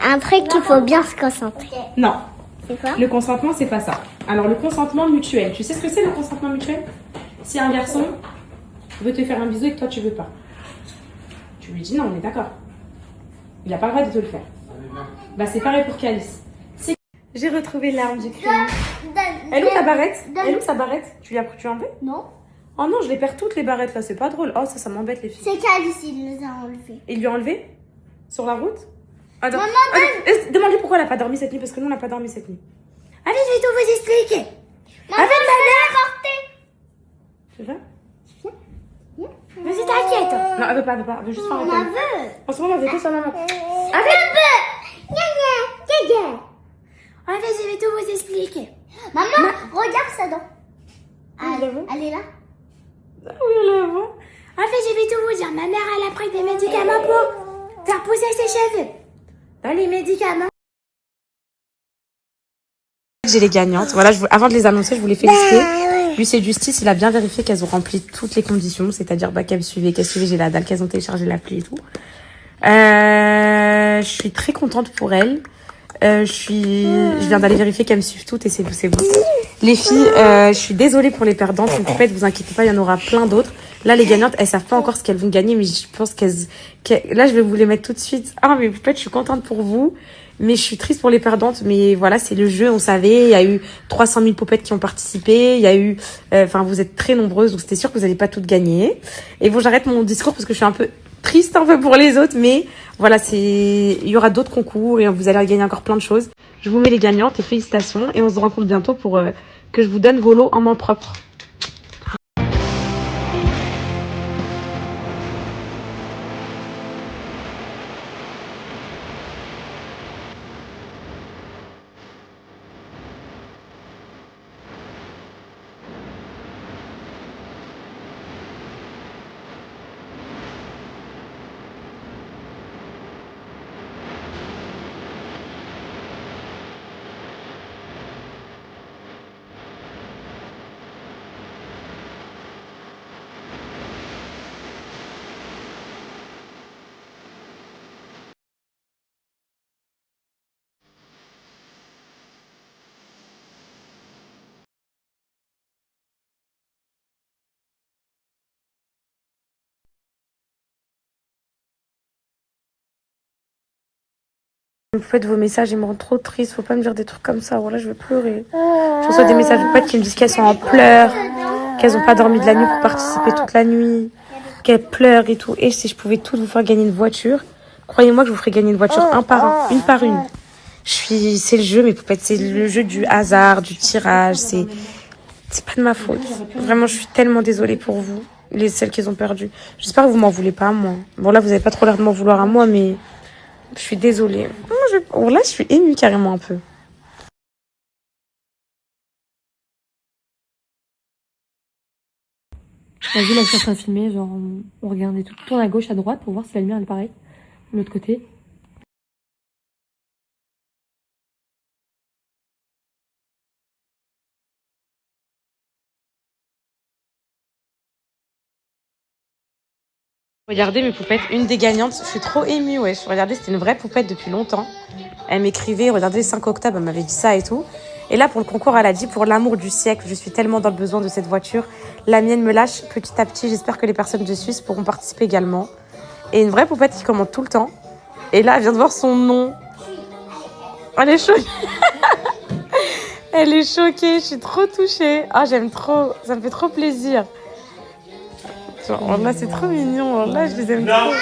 un truc qu'il faut bien se concentrer. Non. C'est quoi? Le consentement, c'est pas ça. Alors, le consentement mutuel. Tu sais ce que c'est le consentement mutuel? Si un garçon veut te faire un bisou et que toi, tu veux pas. Tu lui dis non, on est d'accord. Il n'a pas le droit de te le faire. Bah, c'est pareil pour Calice. J'ai retrouvé l'arme du crime. Elle est où ta barrette? Elle est où sa barrette? Tu l'as enlevée? Non. Oh non, je les perds toutes les barrettes là, c'est pas drôle. Oh, ça m'embête les filles. C'est Calice, il nous a enlevés. Il lui a enlevé? Sur la route? Attends. Maman, Demande-lui pourquoi elle a pas dormi cette nuit, parce que nous on n'a pas dormi cette nuit. Allez, je vais tout vous expliquer. Maman, je vais Vas-y, t'inquiète. Non, elle veut pas, elle veut juste faire un On câlin. veut. En ce moment, elle veut que sa maman. Allez, je vais tout vous expliquer. Maman, regarde ça donc. Oui, je la vois. Elle est là. Ah oui, elle la voit. En fait, je vais tout vous dire. Ma mère, elle a pris des médicaments pour faire pousser ses cheveux. Dans les médicaments. J'ai les gagnantes. Voilà, avant de les annoncer, je voulais féliciter. L'huissier de justice, il a bien vérifié qu'elles ont rempli toutes les conditions, c'est-à-dire bah, qu'elles suivaient j'ai la dalle, qu'elles ont téléchargé l'appli et tout. Je suis très contente pour elles. Je viens d'aller vérifier qu'elles me suivent toutes et c'est vous. Les filles, je suis désolée pour les perdantes. En fait, vous inquiétez pas, il y en aura plein d'autres. Là, les gagnantes, elles savent pas encore ce qu'elles vont gagner, mais je pense là, je vais vous les mettre tout de suite. Ah, mais en fait, je suis contente pour vous. Mais je suis triste pour les perdantes. Mais voilà, c'est le jeu, on savait. Il y a eu 300 000 popettes qui ont participé. Il y a eu, vous êtes très nombreuses, donc c'était sûr que vous n'allez pas toutes gagner. Et bon, j'arrête mon discours parce que je suis un peu triste un peu pour les autres. Mais voilà, il y aura d'autres concours et vous allez gagner encore plein de choses. Je vous mets les gagnantes et félicitations. Et on se rencontre bientôt pour que je vous donne vos lots en main propre. Vous faites vos messages, ils me rendent trop triste. Faut pas me dire des trucs comme ça. Voilà, je vais pleurer. Je reçois des messages de potes qui me disent qu'elles sont en pleurs, qu'elles ont pas dormi de la nuit pour participer toute la nuit, qu'elles pleurent et tout. Et si je pouvais toutes vous faire gagner une voiture, croyez-moi que je vous ferais gagner une voiture un par un, une par une. C'est le jeu, mes poupettes. C'est le jeu du hasard, du tirage. C'est pas de ma faute. Vraiment, je suis tellement désolée pour vous, celles qui ont perdu. J'espère que vous m'en voulez pas à moi. Bon, là, vous avez pas trop l'air de m'en vouloir à moi, mais je suis désolée. Là, je suis émue carrément un peu. Vas-y, là, je suis en train de filmer. Genre, on regarde et tout. Tourne à gauche, à droite pour voir si la lumière elle est pareille. De l'autre côté. Regardez mes poupettes, une des gagnantes, je suis trop émue, ouais. Regardez, c'était une vraie poupette depuis longtemps. Elle m'écrivait, regardez, le 5 octobre, elle m'avait dit ça et tout. Et là, pour le concours, elle a dit, pour l'amour du siècle, je suis tellement dans le besoin de cette voiture. La mienne me lâche petit à petit. J'espère que les personnes de Suisse pourront participer également. Et une vraie poupette qui commente tout le temps. Et là, elle vient de voir son nom. Elle est choquée. Elle est choquée, je suis trop touchée. Ah, j'aime trop, ça me fait trop plaisir. Genre, là, c'est trop mignon. Là, je les aime trop.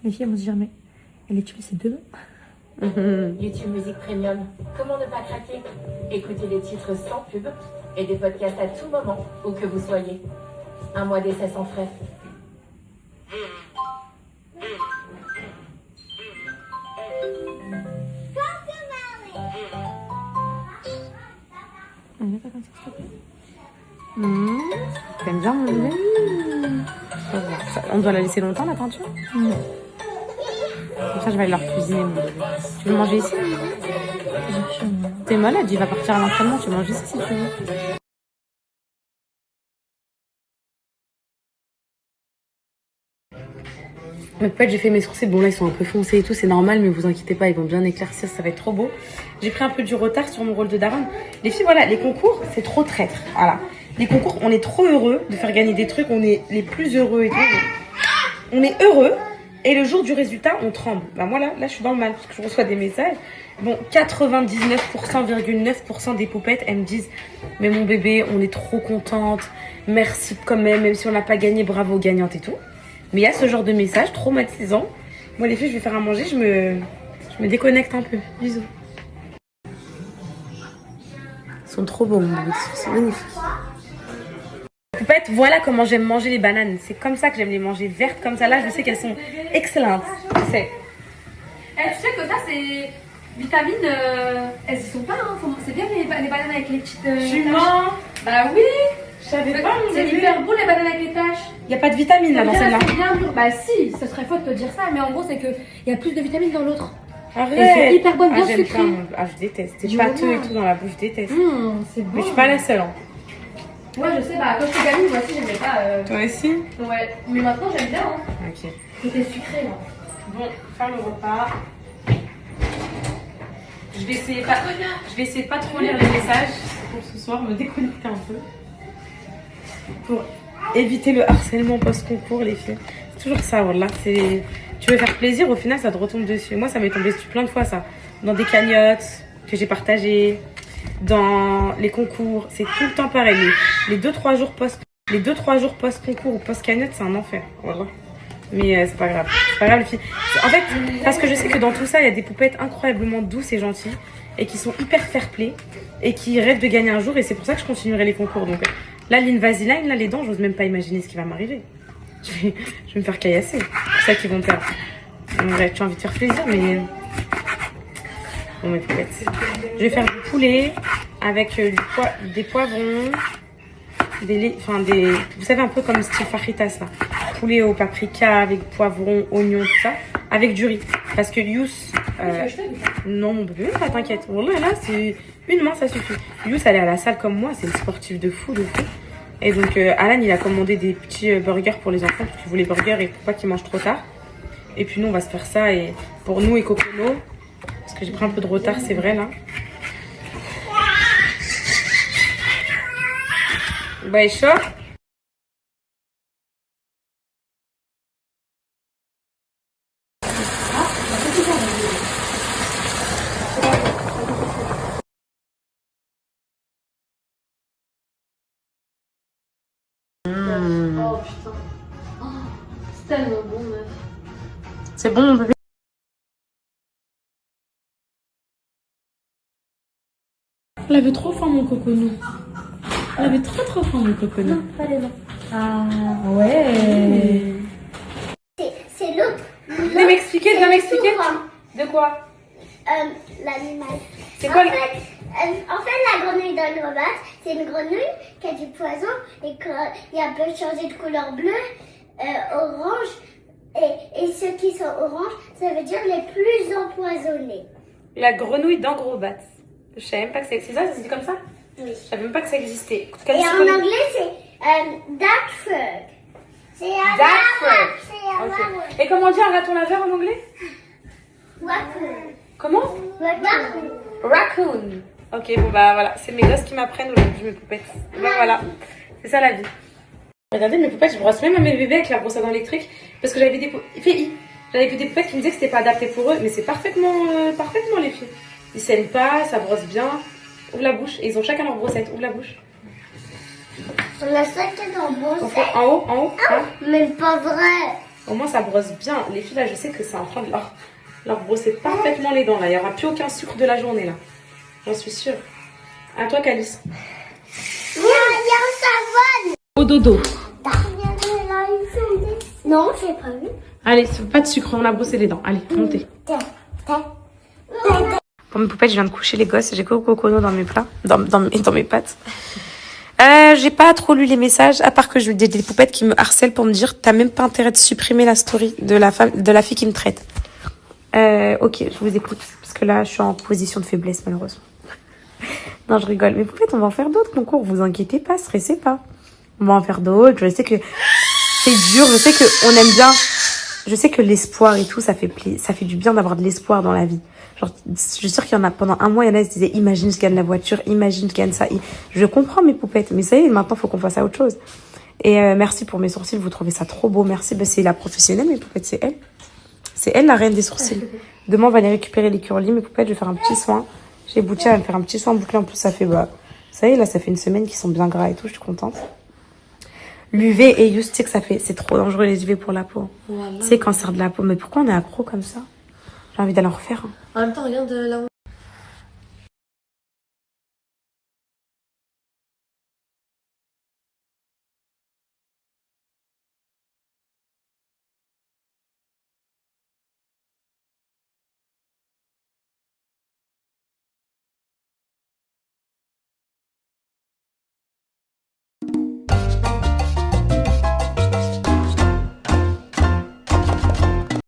Les filles, elles vont se dire, mais elle utilise ses deux mains. YouTube Music Premium. Comment ne pas craquer? Écoutez des titres sans pub et des podcasts à tout moment, où que vous soyez. Un mois d'essai sans frais. On est pas comme ça, s'il te plaît. T'aimes bien mon bébé? On doit la laisser longtemps, la peinture? Comme ça, je vais aller leur cuisiner, mon bébé. Tu veux manger ici? T'es malade, il va partir à l'entraînement. Tu manges ici si tu veux. En fait, j'ai fait mes sourcils. Bon, là, ils sont un peu foncés et tout. C'est normal, mais vous inquiétez pas, ils vont bien éclaircir. Ça va être trop beau. J'ai pris un peu du retard sur mon rôle de daronne. Les filles, voilà, les concours, c'est trop traître. Voilà. Les concours, on est trop heureux de faire gagner des trucs. On est les plus heureux et tout. On est heureux. Et le jour du résultat, on tremble. Bah, moi, là, je suis dans le mal parce que je reçois des messages. Bon, 99,9% des poupettes, elles me disent « Mais mon bébé, on est trop contente. Merci quand même si on n'a pas gagné, bravo gagnante et tout. » Mais il y a ce genre de message traumatisant. Moi, les filles, je vais faire à manger, je me déconnecte un peu. Bisous. Ils sont trop beaux, mon bébé. C'est magnifique. Poupettes, voilà comment j'aime manger les bananes. C'est comme ça que j'aime les manger vertes comme ça. Là, je sais qu'elles sont excellentes. Je sais. Tu sais que ça, c'est vitamines. Elles y sont pas, hein. C'est bien les bananes avec les petites. Tu mens? Bah oui! Je savais pas, mon C'est bébé. hyper beau les bananes avec les taches. Il n'y a pas de vitamines là dans celle-là. Bah si, ce serait faux de te dire ça, mais en gros, c'est qu'il y a plus de vitamines dans l'autre. Arrête. Elles sont hyper bonnes, bien j'aime sucrées. pas, je déteste. C'est pâteux et tout dans la bouche, je déteste. C'est bon. Mais je suis pas la seule. Hein. Moi, je sais, bah quand j'étais gamine, moi aussi, j'aimais pas. Toi aussi? Ouais, mais maintenant, j'aime bien. Hein. Ok. C'était sucré, là. Bon, faire le repas. Je vais essayer de pas trop lire les messages pour ce soir, me déconnecter un peu. Pour éviter le harcèlement post-concours, les filles. C'est toujours ça, voilà. Tu veux faire plaisir, au final, ça te retombe dessus. Moi, ça m'est tombé dessus plein de fois, ça. Dans des cagnottes que j'ai partagées, dans les concours. C'est tout le temps pareil. Les 2-3 jours post-concours ou post-cagnotte, c'est un enfer. Voilà. Mais c'est pas grave. C'est pas grave, les filles. En fait, parce que je sais que dans tout ça, il y a des poupettes incroyablement douces et gentilles et qui sont hyper fair-play et qui rêvent de gagner un jour. Et c'est pour ça que je continuerai les concours. Donc là, l'Invasaline, là, les dents, j'ose même pas imaginer ce qui va m'arriver. Je vais me faire caillasser. C'est pour ça qu'ils vont perdre. En vrai, tu as envie de faire plaisir, mais... Bon, mes poupettes. Je vais faire du poulet avec des poivrons, vous savez, un peu comme style fajitas, là. Poulet au paprika avec poivrons, oignons, tout ça. Avec du riz. Parce que Yous... non, mon bébé, pas t'inquiète. Voilà, là, c'est Une main, ça suffit. Yous, elle est à la salle comme moi, c'est une sportive de fou. Et donc, Alan, il a commandé des petits burgers pour les enfants, parce qu'il voulait burgers et pour pas qu'ils mangent trop tard. Et puis nous, on va se faire ça et pour nous et Cocono, parce que j'ai pris un peu de retard, c'est vrai, là. Bah, il est chaud. Oh putain. Oh, c'est tellement bon, meuf. C'est bon, mon bébé. Elle avait trop faim, mon Cocono. Elle avait trop faim, mon Cocono. Non, pas les dents. Ah, ouais. C'est l'autre. Viens m'expliquer, viens m'expliquer. De quoi? L'animal. C'est quoi En fait, la grenouille d'Angleterre, c'est une grenouille qui a du poison et qui a peut changer de couleur bleue, orange. Et ceux qui sont orange, ça veut dire les plus empoisonnés. La grenouille d'Angrobat. Je savais même pas que ça existait. Ça se dit comme ça? Oui. Je savais même pas que ça existait. Et en anglais, c'est duck frog. C'est un Duck frog. C'est un Ok. Et comment on dit un raton laveur en anglais? Raccoon. Comment? Raccoon. Raccoon. Ok, bon bah voilà, c'est mes gosses qui m'apprennent aujourd'hui mes poupettes. Et bah voilà, c'est ça la vie. Regardez mes poupettes, je brosse même à mes bébés avec la brosse à dents électrique parce que j'avais vu des j'avais vu des poupettes qui me disaient que c'était pas adapté pour eux, mais c'est parfaitement les filles. Ils saignent pas, ça brosse bien. Ouvre la bouche, et ils ont chacun leur brossette. Ouvre la bouche. On a chacun en brosse. En haut, hein. Mais pas vrai. Au moins ça brosse bien. Les filles là, je sais que c'est en train de leur brosser parfaitement les dents là. Il n'y aura plus aucun sucre de la journée là. J'en suis sûre. À toi, Calice. Il y a un savon. Au dodo. Non, j'ai pas vu. Allez, pas de sucre, on a brossé les dents. Allez, montez. Pour mes poupettes, je viens de coucher les gosses. J'ai Cocono dans mes plats, dans mes pattes. J'ai pas trop lu les messages, à part que j'ai des poupettes qui me harcèlent pour me dire t'as même pas intérêt de supprimer la story de la fille qui me traite. Ok, je vous écoute, parce que là, je suis en position de faiblesse, malheureusement. Non, je rigole. Mais poupettes, on va en faire d'autres concours, vous inquiétez pas, stressez pas. On va en faire d'autres, je sais que c'est dur, je sais que on aime bien, je sais que l'espoir et tout, ça fait du bien d'avoir de l'espoir dans la vie. Genre, je suis sûre qu'il y en a, pendant un mois, il y en a qui se disaient, imagine je gagne la voiture, imagine je gagne ça. Je comprends mes poupettes, mais ça y est, maintenant, faut qu'on fasse à autre chose. Et merci pour mes sourcils, vous trouvez ça trop beau, merci. Ben, c'est la professionnelle, mes poupettes, c'est elle. C'est elle, la reine des sourcils. Demain, on va aller récupérer les curlis, mes poupettes, je vais faire un petit soin. J'ai Boutia, elle va me faire un petit soin bouclé, en plus, ça fait, ça y est, là, ça fait une semaine qu'ils sont bien gras et tout, je suis contente. L'UV et Youth, tu sais que c'est trop dangereux les UV pour la peau. Voilà. C'est cancer de la peau, mais pourquoi on est accro comme ça? J'ai envie d'aller en refaire. En même temps, regarde là où